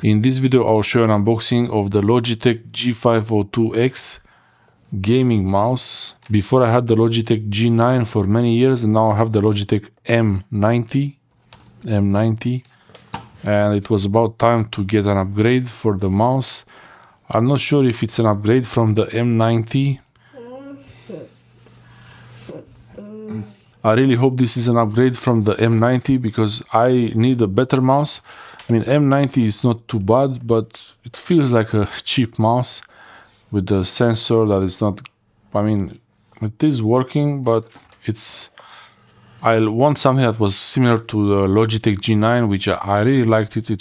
In this video I'll show an unboxing of the Logitech G502x gaming mouse. Before I had the Logitech G9 for many years, and now I have the Logitech M90, and it was about time to get an upgrade for the mouse. I'm not sure if it's an upgrade from the M90. I really hope this is an upgrade from the M90 because I need a better mouse. I mean, M90 is not too bad, but it feels like a cheap mouse with the sensor that is not, I mean, it is working, but I want something that was similar to the Logitech G9, which I really liked it.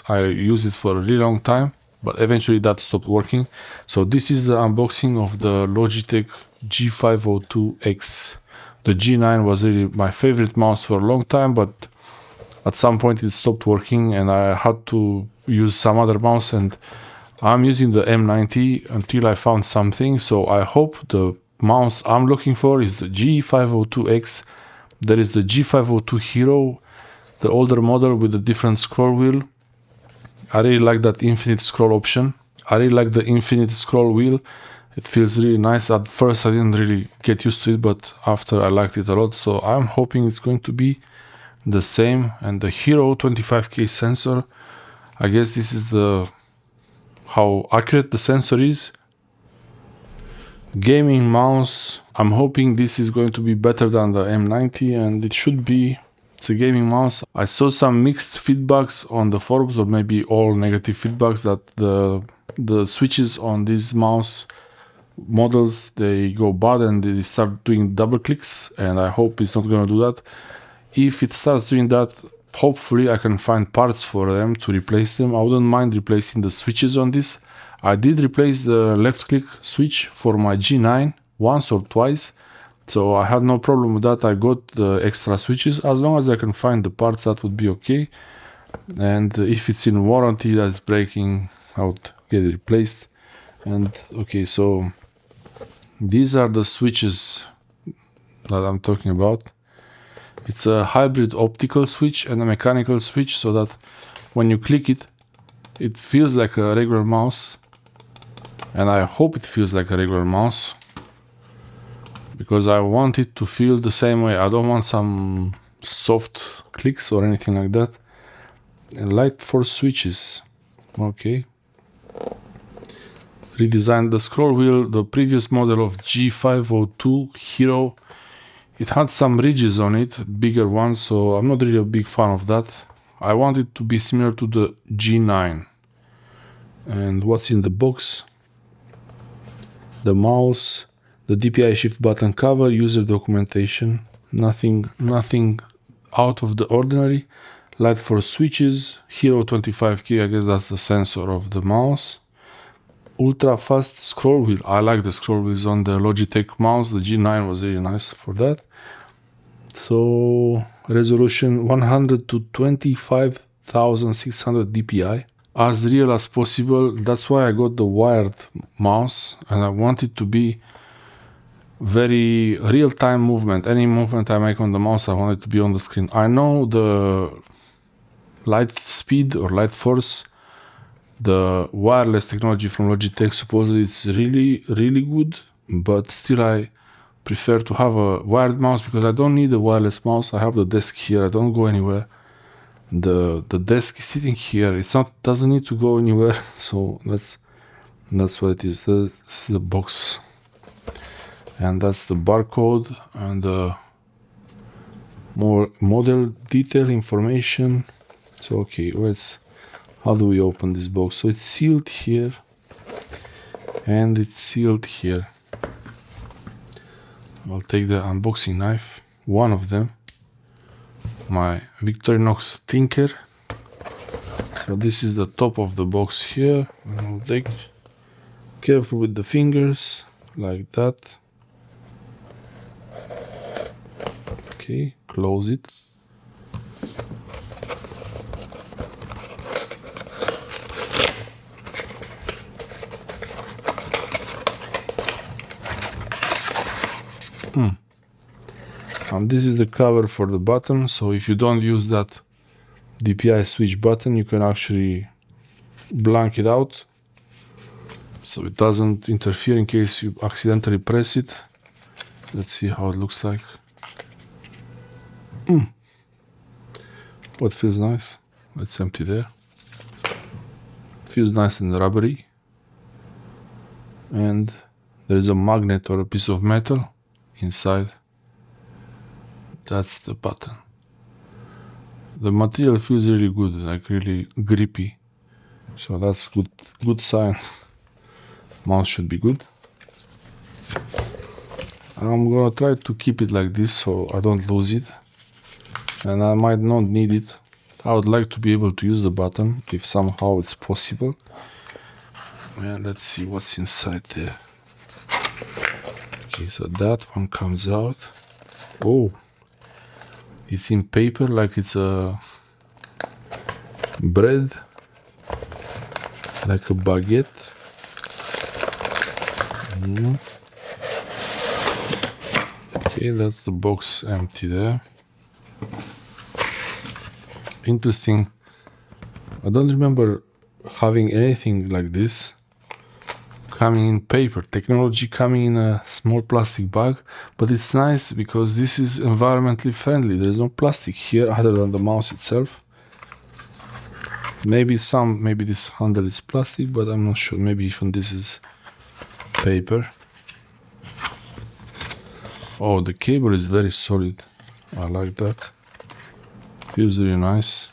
I used it for a really long time, but eventually that stopped working. So this is the unboxing of the Logitech G502x. The G9 was really my favorite mouse for a long time, but at some point it stopped working and I had to use some other mouse, and I'm using the M90 until I found something. So I hope the mouse I'm looking for is the G502x. There is the G502 Hero, the older model with a different scroll wheel. I really like that infinite scroll option. I really like the infinite scroll wheel. It feels really nice. At first I didn't really get used to it, but after I liked it a lot. So I'm hoping it's going to be the same. And the Hero 25K sensor, I guess this is how accurate the sensor is. Gaming mouse, I'm hoping this is going to be better than the M90, and it should be. It's a gaming mouse. I saw some mixed feedbacks on the forums, or maybe all negative feedbacks, that the switches on these mouse models, they go bad and they start doing double clicks, and I hope it's not going to do that. If it starts doing that, hopefully I can find parts for them to replace them. I wouldn't mind replacing the switches on this. I did replace the left click switch for my G9 once or twice, so I had no problem with that. I got the extra switches. As long as I can find the parts, that would be okay. And if it's in warranty that's breaking, I would get it replaced. And okay, so these are the switches that I'm talking about. It's a hybrid optical switch and a mechanical switch, so that when you click it, it feels like a regular mouse. And I hope it feels like a regular mouse, because I want it to feel the same way. I don't want some soft clicks or anything like that. And light for switches. Okay. Redesigned the scroll wheel. The previous model of G502 Hero, it had some ridges on it, bigger ones, so I'm not really a big fan of that. I want it to be similar to the G9. And what's in the box? The mouse, the DPI shift button cover, user documentation, nothing out of the ordinary. Light for switches, Hero 25K, I guess that's the sensor of the mouse. Ultra fast scroll wheel. I like the scroll wheels on the Logitech mouse. The G9 was really nice for that. So resolution 100 to 25,600 dpi, as real as possible. That's why I got the wired mouse, and I want it to be very real-time movement. Any movement I make on the mouse, I want it to be on the screen. I know the Lightspeed or Light Force, the wireless technology from Logitech, supposedly it's really good, but still I prefer to have a wired mouse because I don't need a wireless mouse. I have the desk here, I don't go anywhere. The desk is sitting here, doesn't need to go anywhere. So that's what it is. That's the box, and that's the barcode and the more model detail information. So okay, how do we open this box? So it's sealed here and it's sealed here. I'll take the unboxing knife, one of them, my Victorinox Tinker. So this is the top of the box here. I'll take careful with the fingers, like that. Okay, close it. And this is the cover for the button. So if you don't use that DPI switch button, you can actually blank it out so it doesn't interfere in case you accidentally press it. Let's see how it looks like. Oh, it feels nice. It's empty there. Feels nice and rubbery. And there is a magnet or a piece of metal inside. That's the button. The material feels really good, like really grippy. So that's good sign. Mouse should be good. I'm gonna try to keep it like this so I don't lose it. And I might not need it. I would like to be able to use the button if somehow it's possible. And let's see what's inside there. Okay, so that one comes out. Oh, it's in paper like it's a bread, like a baguette. Okay, that's the box empty there. Interesting. I don't remember having anything like this coming in paper. Technology coming in a small plastic bag, but it's nice because this is environmentally friendly. There is no plastic here other than the mouse itself. Maybe this handle is plastic, but I'm not sure. Maybe even this is paper. Oh, the cable is very solid. I like that. Feels really nice.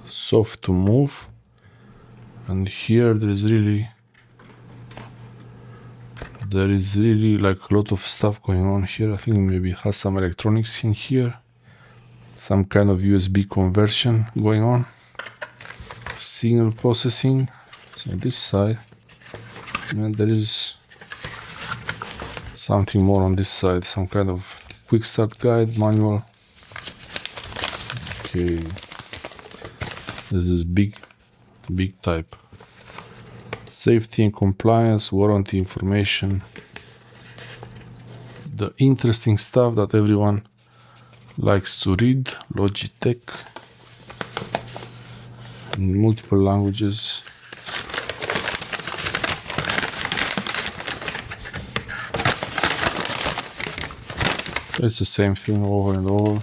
Soft to move. And here there is really like a lot of stuff going on here. I think maybe it has some electronics in here. Some kind of USB conversion going on. Signal processing. So this side. And there is something more on this side. Some kind of quick start guide manual. Okay. This is big type. Safety and compliance, warranty information. The interesting stuff that everyone likes to read. Logitech. In multiple languages. It's the same thing over and over.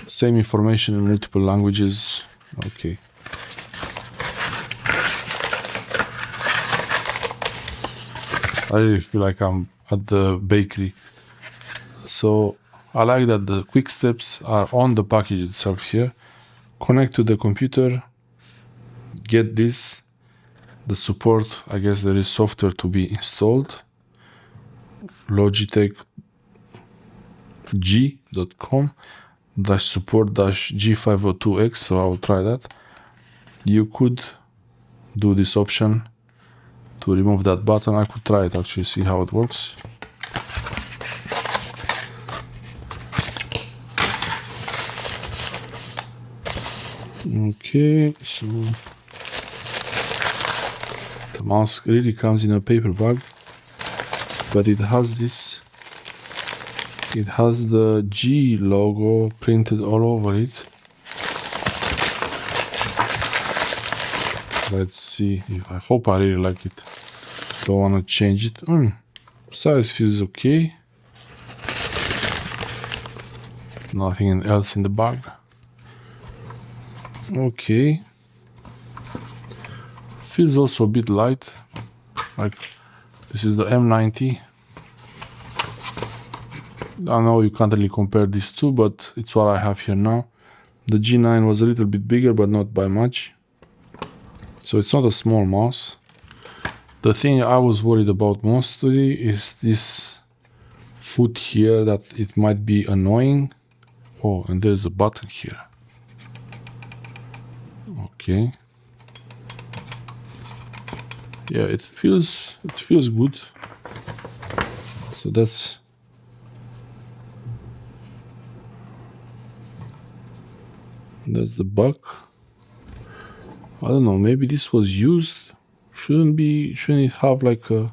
Same information in multiple languages. Okay. I really feel like I'm at the bakery. So I like that the quick steps are on the package itself here. Connect to the computer. Get this. The support, I guess there is software to be installed. Logitech G.com /support-G502x, so I will try that. You could do this option to remove that button. I could try it actually, see how it works. Okay, so the mouse really comes in a paper bag, but it has this. It has the G logo printed all over it. Let's see. I hope I really like it. Don't want to change it. Size feels okay. Nothing else in the bag. Okay. Feels also a bit light. Like this is the M90. I know you can't really compare these two, but it's what I have here now. The G9 was a little bit bigger, but not by much. So it's not a small mouse. The thing I was worried about mostly is this foot here, that it might be annoying. Oh, and there's a button here. Okay. Yeah, it feels good. So that's the back. I don't know, maybe this was used. Shouldn't it have like a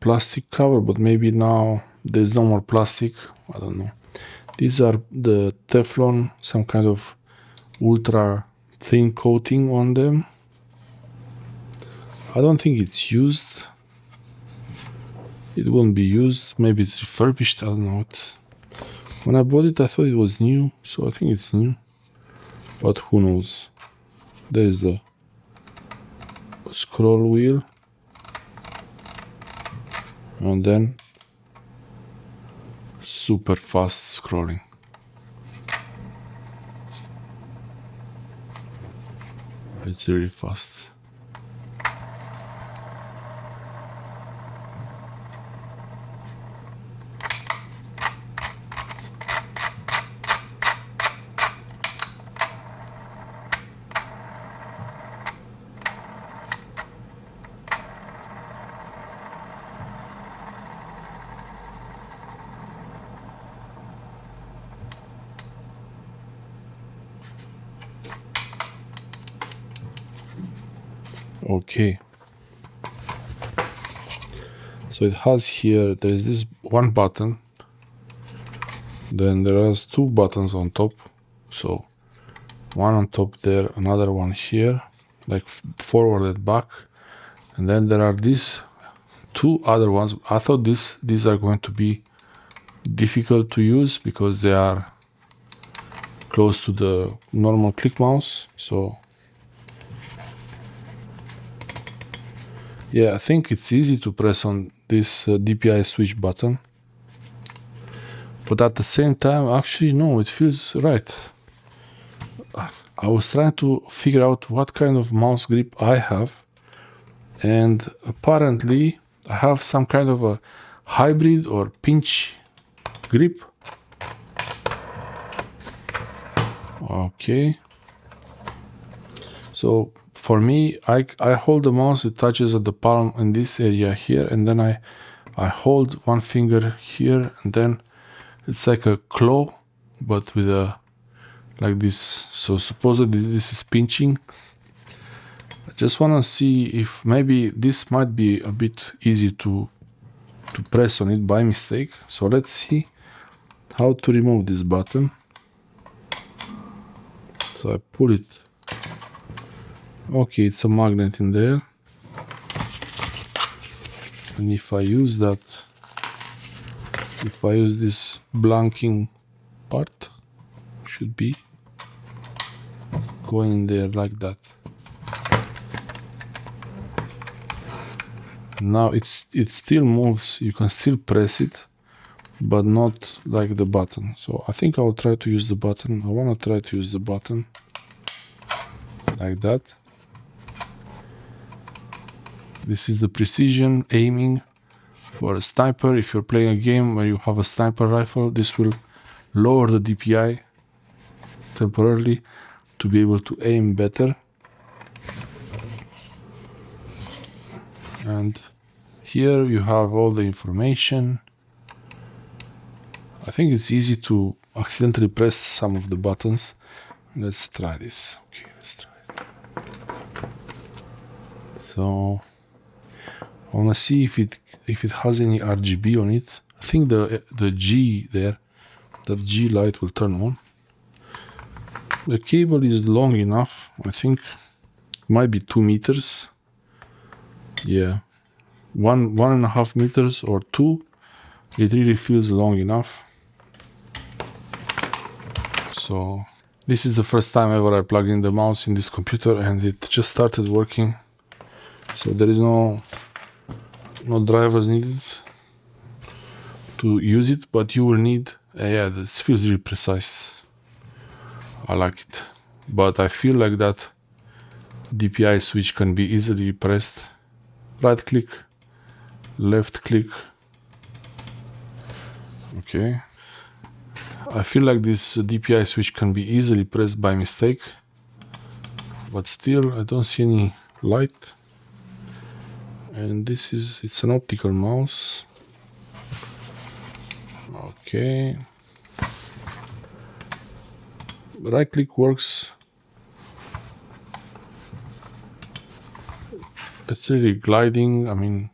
plastic cover, but maybe now there's no more plastic. I don't know. These are the Teflon, some kind of ultra thin coating on them. I don't think it's used. It won't be used. Maybe it's refurbished. I don't know. When I bought it, I thought it was new, so I think it's new. But who knows? There is the scroll wheel. And then super fast scrolling. It's really fast. Okay, so it has here, there is this one button, then there are two buttons on top, so one on top there, another one here, like forward and back, and then there are these two other ones. I thought these are going to be difficult to use because they are close to the normal click mouse, so yeah, I think it's easy to press on this DPI switch button, but at the same time, actually, no, it feels right. I was trying to figure out what kind of mouse grip I have, and apparently I have some kind of a hybrid or pinch grip. Okay. So for me, I hold the mouse, it touches at the palm in this area here, and then I hold one finger here, and then it's like a claw, but with a, like this. So supposedly this is pinching. I just want to see if maybe this might be a bit easy to press on it by mistake. So let's see how to remove this button. So I pull it. Okay, it's a magnet in there. And if I use that, if I use this blanking part, should be going in there like that. Now it still moves, you can still press it, but not like the button. So I think I'll try to use the button. I want to try to use the button like that. This is the precision aiming for a sniper. If you're playing a game where you have a sniper rifle, this will lower the DPI temporarily to be able to aim better. And here you have all the information. I think it's easy to accidentally press some of the buttons. Let's try this. Okay, let's try it. So I want to see if it has any RGB on it. I think the G there, the G light will turn on. The cable is long enough. I think it might be 2 meters. Yeah, 1.5 meters or 2. It really feels long enough. So this is the first time ever I plugged in the mouse in this computer, and it just started working. So there is no drivers needed to use it, but you will need, yeah, this feels really precise. I like it, but I feel like that DPI switch can be easily pressed. Right click, left click. Okay. I feel like this DPI switch can be easily pressed by mistake, but still I don't see any light. And it's an optical mouse. Okay. Right click works. It's really gliding. I mean,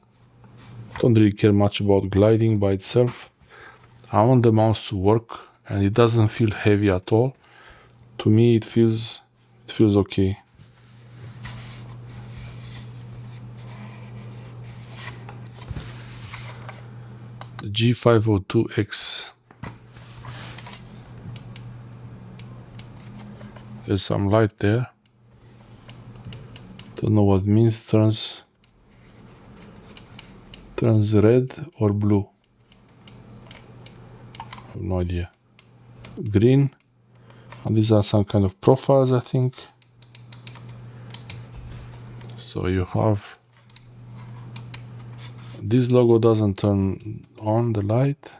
don't really care much about gliding by itself. I want the mouse to work and it doesn't feel heavy at all. To me, it feels okay. The G502x. There's some light there. Don't know what it means. Turns red or blue. I have no idea. Green. And these are some kind of profiles, I think. So you have this logo doesn't turn on the light.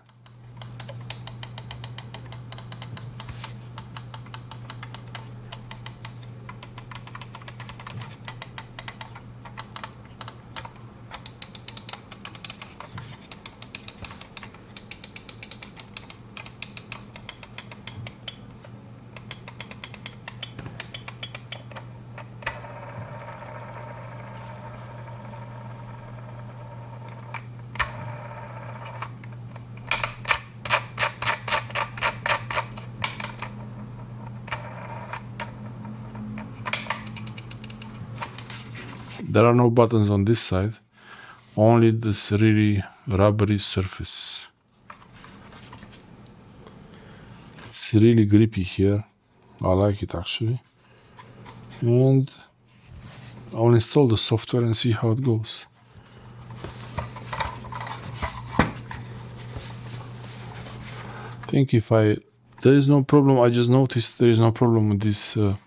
There are no buttons on this side, only this really rubbery surface. It's really grippy here. I like it actually. And I'll install the software and see how it goes. I think there is no problem. I just noticed there is no problem with this